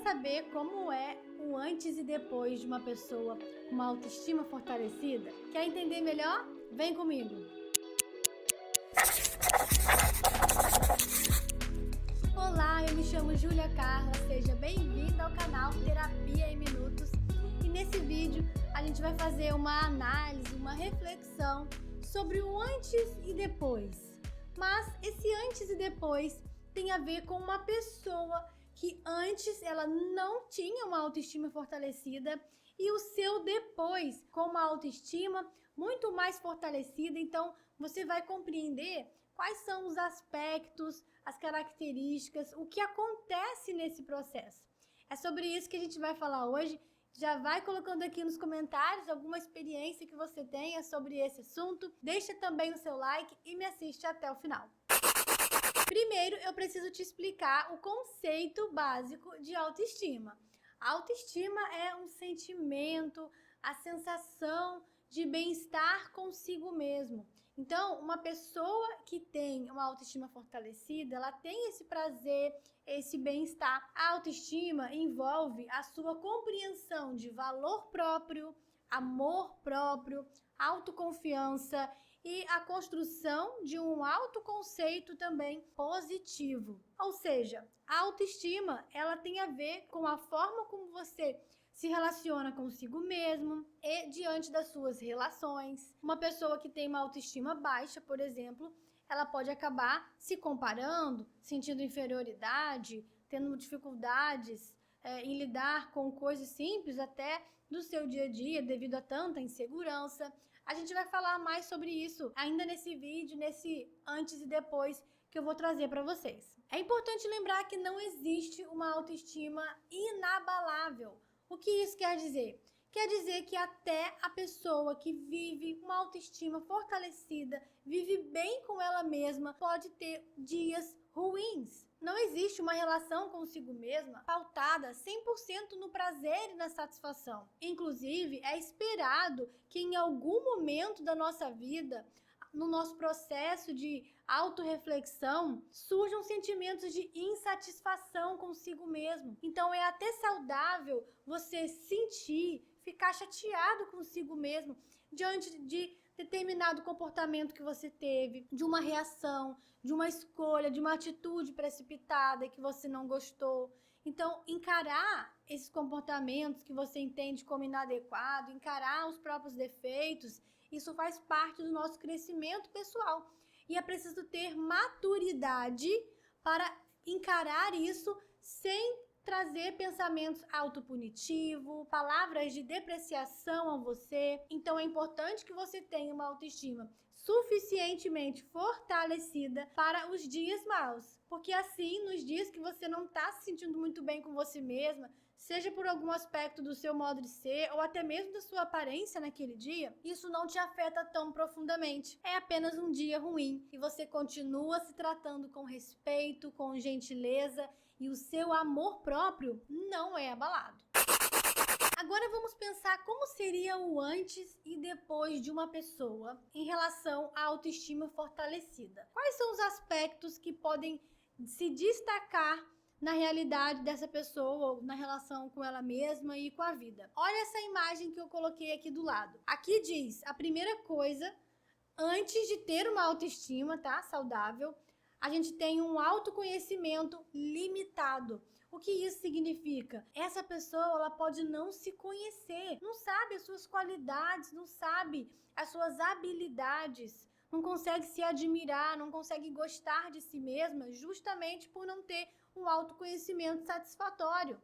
saber como é o antes e depois de uma pessoa com uma autoestima fortalecida? Quer entender melhor? Vem comigo! Olá, eu me chamo Júlia Carla, seja bem-vinda ao canal Terapia em Minutos. E nesse vídeo a gente vai fazer uma análise, uma reflexão sobre o antes e depois. Mas esse antes e depois tem a ver com uma pessoa que antes ela não tinha uma autoestima fortalecida e o seu depois com uma autoestima muito mais fortalecida. Então você vai compreender quais são os aspectos, as características, o que acontece nesse processo. É sobre isso que a gente vai falar hoje. Já vai colocando aqui nos comentários alguma experiência que você tenha sobre esse assunto. Deixa também o seu like e me assiste até o final. Primeiro, eu preciso te explicar o conceito básico de autoestima. A autoestima é um sentimento, a sensação de bem-estar consigo mesmo. Então, uma pessoa que tem uma autoestima fortalecida, ela tem esse prazer, esse bem-estar. A autoestima envolve a sua compreensão de valor próprio, amor próprio, autoconfiança e a construção de um autoconceito também positivo. Ou seja, a autoestima, ela tem a ver com a forma como você se relaciona consigo mesmo e diante das suas relações. Uma pessoa que tem uma autoestima baixa, por exemplo, ela pode acabar se comparando, sentindo inferioridade, tendo dificuldades em lidar com coisas simples até do seu dia a dia devido a tanta insegurança. A gente vai falar mais sobre isso ainda nesse vídeo, nesse antes e depois que eu vou trazer para vocês. É importante lembrar que não existe uma autoestima inabalável. O que isso quer dizer? Quer dizer que até a pessoa que vive uma autoestima fortalecida, vive bem com ela mesma, pode ter dias ruins. Não existe uma relação consigo mesma pautada 100% no prazer e na satisfação. Inclusive, é esperado que em algum momento da nossa vida, no nosso processo de autorreflexão, surjam sentimentos de insatisfação consigo mesmo. Então é até saudável você sentir, ficar chateado consigo mesmo diante de determinado comportamento que você teve, de uma reação, de uma escolha, de uma atitude precipitada que você não gostou. Então, encarar esses comportamentos que você entende como inadequado, encarar os próprios defeitos, isso faz parte do nosso crescimento pessoal. E é preciso ter maturidade para encarar isso sem trazer pensamentos autopunitivos, palavras de depreciação a você. Então é importante que você tenha uma autoestima suficientemente fortalecida para os dias maus. Porque assim, nos dias que você não está se sentindo muito bem com você mesma, seja por algum aspecto do seu modo de ser ou até mesmo da sua aparência naquele dia, isso não te afeta tão profundamente. É apenas um dia ruim e você continua se tratando com respeito, com gentileza e o seu amor próprio não é abalado. Agora vamos pensar como seria o antes e depois de uma pessoa em relação à autoestima fortalecida. Quais são os aspectos que podem se destacar na realidade dessa pessoa, ou na relação com ela mesma e com a vida? Olha essa imagem que eu coloquei aqui do lado. Aqui diz, a primeira coisa, antes de ter uma autoestima, tá, saudável, a gente tem um autoconhecimento limitado. O que isso significa? Essa pessoa, ela pode não se conhecer, não sabe as suas qualidades, não sabe as suas habilidades, não consegue se admirar, não consegue gostar de si mesma, justamente por não ter um autoconhecimento satisfatório.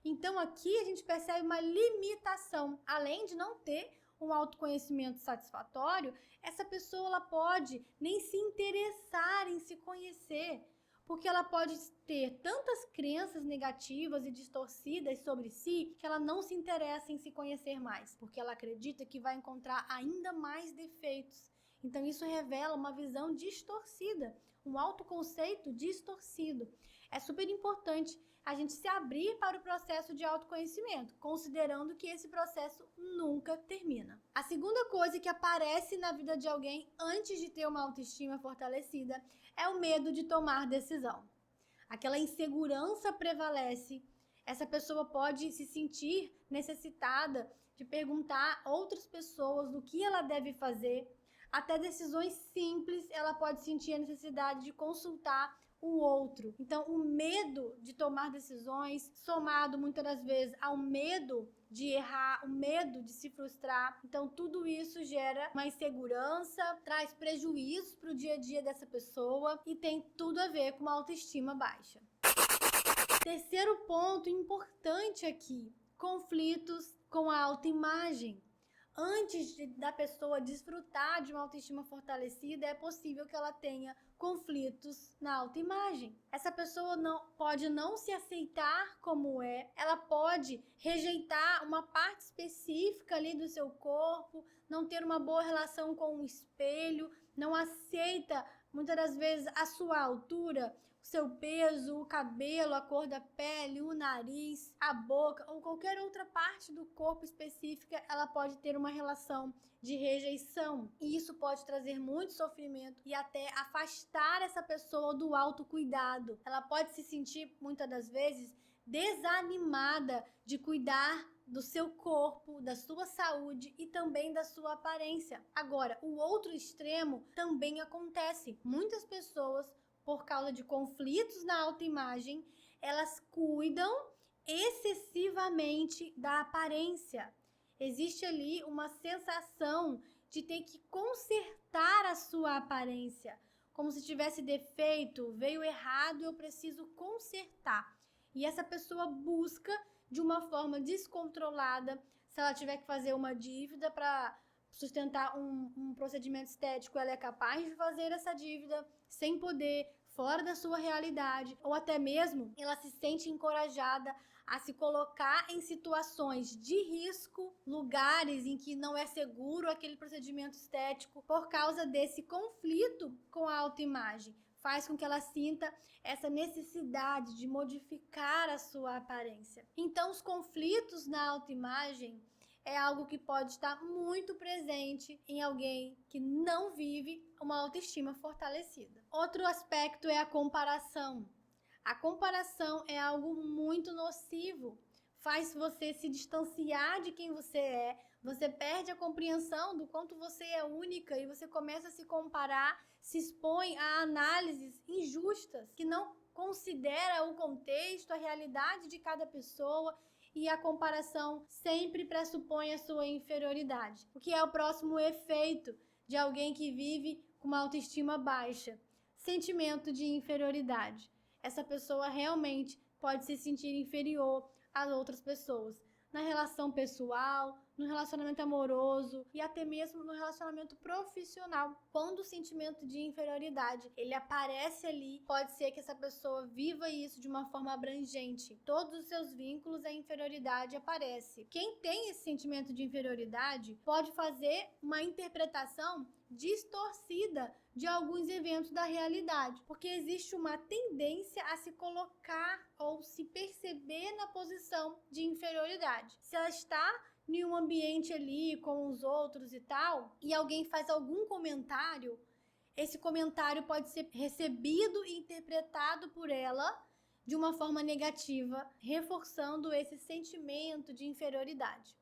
Então aqui a gente percebe uma limitação. Além de não ter um autoconhecimento satisfatório, essa pessoa ela pode nem se interessar em se conhecer, porque ela pode ter tantas crenças negativas e distorcidas sobre si que ela não se interessa em se conhecer mais, porque ela acredita que vai encontrar ainda mais defeitos. Então isso revela uma visão distorcida, um autoconceito distorcido. É super importante a gente se abrir para o processo de autoconhecimento, considerando que esse processo nunca termina. A segunda coisa que aparece na vida de alguém antes de ter uma autoestima fortalecida é o medo de tomar decisão. Aquela insegurança prevalece, Essa pessoa pode se sentir necessitada de perguntar a outras pessoas o que ela deve fazer. Até decisões simples, ela pode sentir a necessidade de consultar o outro. Então, o medo de tomar decisões, somado muitas das vezes ao medo de errar, o medo de se frustrar. Então, tudo isso gera uma insegurança, traz prejuízos para o dia a dia dessa pessoa e tem tudo a ver com uma autoestima baixa. Terceiro ponto importante aqui: conflitos com a autoimagem. Antes da pessoa desfrutar de uma autoestima fortalecida, é possível que ela tenha conflitos na autoimagem. Essa pessoa pode não se aceitar como é, ela pode rejeitar uma parte específica ali do seu corpo, não ter uma boa relação com o espelho, não aceita muitas das vezes a sua altura, o seu peso, o cabelo, a cor da pele, o nariz, a boca ou qualquer outra parte do corpo específica, ela pode ter uma relação de rejeição. E isso pode trazer muito sofrimento e até afastar essa pessoa do autocuidado. Ela pode se sentir, muitas das vezes, desanimada de cuidar do seu corpo, da sua saúde e também da sua aparência. Agora, o outro extremo também acontece. Muitas pessoas, por causa de conflitos na autoimagem, elas cuidam excessivamente da aparência. Existe ali uma sensação de ter que consertar a sua aparência, como se tivesse defeito, veio errado, eu preciso consertar. E essa pessoa busca de uma forma descontrolada, se ela tiver que fazer uma dívida para sustentar um procedimento estético, ela é capaz de fazer essa dívida sem poder, fora da sua realidade, ou até mesmo ela se sente encorajada a se colocar em situações de risco, lugares em que não é seguro aquele procedimento estético, por causa desse conflito com a autoimagem. Faz com que ela sinta essa necessidade de modificar a sua aparência. Então, os conflitos na autoimagem é algo que pode estar muito presente em alguém que não vive uma autoestima fortalecida. Outro aspecto é a comparação. A comparação é algo muito nocivo, faz você se distanciar de quem você é, você perde a compreensão do quanto você é única e você começa a se comparar, se expõe a análises injustas que não considera o contexto, a realidade de cada pessoa, e a comparação sempre pressupõe a sua inferioridade. O que é o próximo efeito de alguém que vive com uma autoestima baixa? Sentimento de inferioridade. Essa pessoa realmente pode se sentir inferior às outras pessoas, na relação pessoal, no relacionamento amoroso e até mesmo no relacionamento profissional. Quando o sentimento de inferioridade ele aparece ali, pode ser que essa pessoa viva isso de uma forma abrangente. Todos os seus vínculos, a inferioridade aparece. Quem tem esse sentimento de inferioridade pode fazer uma interpretação distorcida de alguns eventos da realidade, porque existe uma tendência a se colocar ou se perceber na posição de inferioridade. Se ela está em um ambiente ali com os outros e tal, e alguém faz algum comentário, esse comentário pode ser recebido e interpretado por ela de uma forma negativa, reforçando esse sentimento de inferioridade.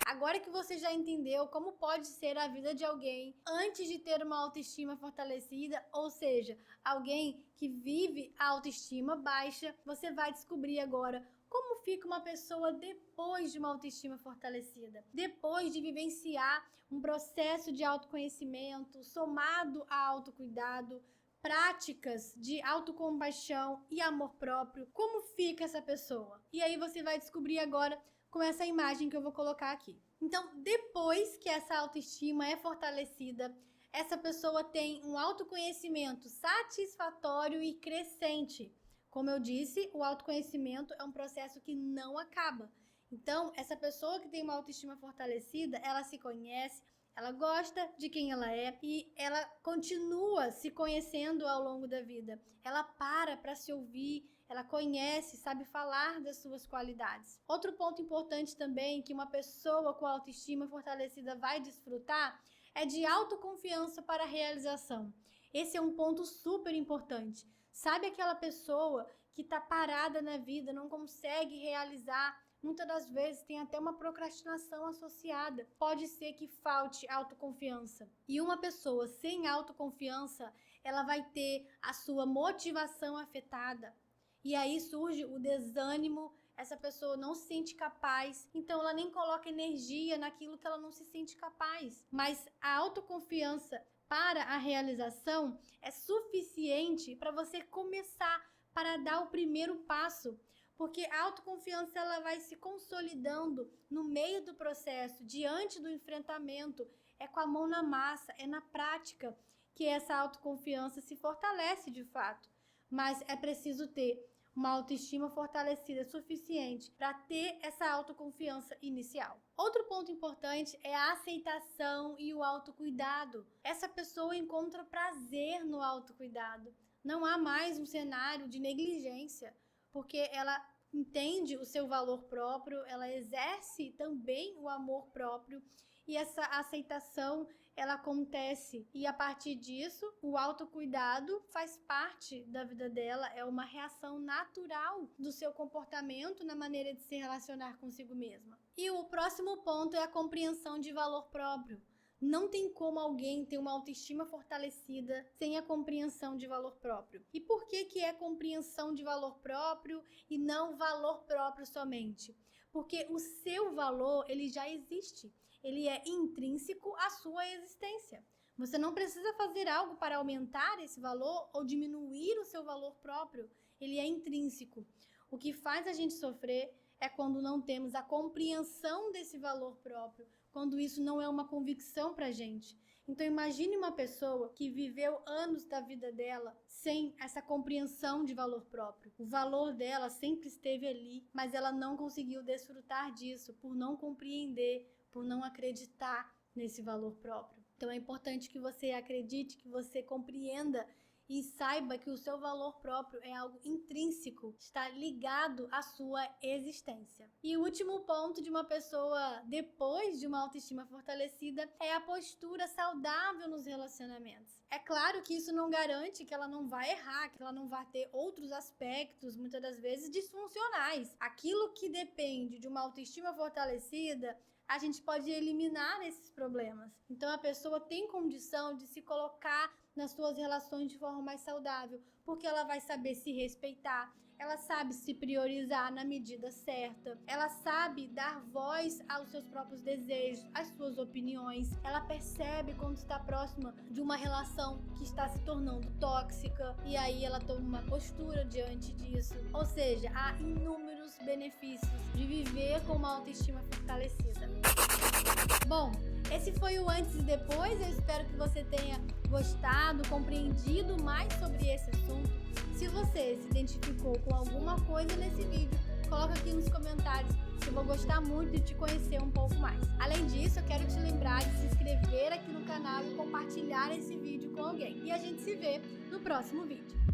Agora que você já entendeu como pode ser a vida de alguém antes de ter uma autoestima fortalecida, ou seja, alguém que vive a autoestima baixa, você vai descobrir agora como fica uma pessoa depois de uma autoestima fortalecida, depois de vivenciar um processo de autoconhecimento somado a autocuidado, práticas de autocompaixão e amor próprio. Como fica essa pessoa? E aí você vai descobrir agora com essa imagem que eu vou colocar aqui. Então, depois que essa autoestima é fortalecida, essa pessoa tem um autoconhecimento satisfatório e crescente. Como eu disse, o autoconhecimento é um processo que não acaba. Então, essa pessoa que tem uma autoestima fortalecida, ela se conhece, ela gosta de quem ela é e ela continua se conhecendo ao longo da vida. Ela para se ouvir, ela conhece, sabe falar das suas qualidades. Outro ponto importante também que uma pessoa com autoestima fortalecida vai desfrutar é de autoconfiança para a realização. Esse é um ponto super importante. Sabe aquela pessoa que está parada na vida, não consegue realizar. Muitas das vezes tem até uma procrastinação associada. Pode ser que falte autoconfiança. E uma pessoa sem autoconfiança, ela vai ter a sua motivação afetada. E aí surge o desânimo, essa pessoa não se sente capaz, então ela nem coloca energia naquilo que ela não se sente capaz. Mas a autoconfiança para a realização é suficiente para você começar, para dar o primeiro passo. Porque a autoconfiança ela vai se consolidando no meio do processo, diante do enfrentamento, é com a mão na massa, é na prática que essa autoconfiança se fortalece de fato. Mas é preciso ter uma autoestima fortalecida suficiente para ter essa autoconfiança inicial. Outro ponto importante é a aceitação e o autocuidado. Essa pessoa encontra prazer no autocuidado. Não há mais um cenário de negligência, porque ela entende o seu valor próprio, ela exerce também o amor próprio e essa aceitação ela acontece e a partir disso o autocuidado faz parte da vida dela, é uma reação natural do seu comportamento na maneira de se relacionar consigo mesma. E o próximo ponto é a compreensão de valor próprio. Não tem como alguém ter uma autoestima fortalecida sem a compreensão de valor próprio. E por que é compreensão de valor próprio e não valor próprio somente? Porque o seu valor, ele já existe. Ele é intrínseco à sua existência. Você não precisa fazer algo para aumentar esse valor ou diminuir o seu valor próprio. Ele é intrínseco. O que faz a gente sofrer é quando não temos a compreensão desse valor próprio, quando isso não é uma convicção pra gente. Então imagine uma pessoa que viveu anos da vida dela sem essa compreensão de valor próprio. O valor dela sempre esteve ali, mas ela não conseguiu desfrutar disso por não compreender, por não acreditar nesse valor próprio. Então é importante que você acredite, que você compreenda e saiba que o seu valor próprio é algo intrínseco, está ligado à sua existência. E o último ponto de uma pessoa depois de uma autoestima fortalecida é a postura saudável nos relacionamentos. É claro que isso não garante que ela não vai errar, que ela não vai ter outros aspectos, muitas das vezes disfuncionais. Aquilo que depende de uma autoestima fortalecida, a gente pode eliminar esses problemas. Então a pessoa tem condição de se colocar nas suas relações de forma mais saudável, porque ela vai saber se respeitar, ela sabe se priorizar na medida certa, ela sabe dar voz aos seus próprios desejos, às suas opiniões, ela percebe quando está próxima de uma relação que está se tornando tóxica e aí ela toma uma postura diante disso. Ou seja, há inúmeros benefícios de viver com uma autoestima fortalecida. Bom, esse foi o antes e depois. Eu espero que você tenha gostado, compreendido mais sobre esse assunto. Se você se identificou com alguma coisa nesse vídeo, coloca aqui nos comentários que eu vou gostar muito de te conhecer um pouco mais. Além disso, eu quero te lembrar de se inscrever aqui no canal e compartilhar esse vídeo com alguém. E a gente se vê no próximo vídeo.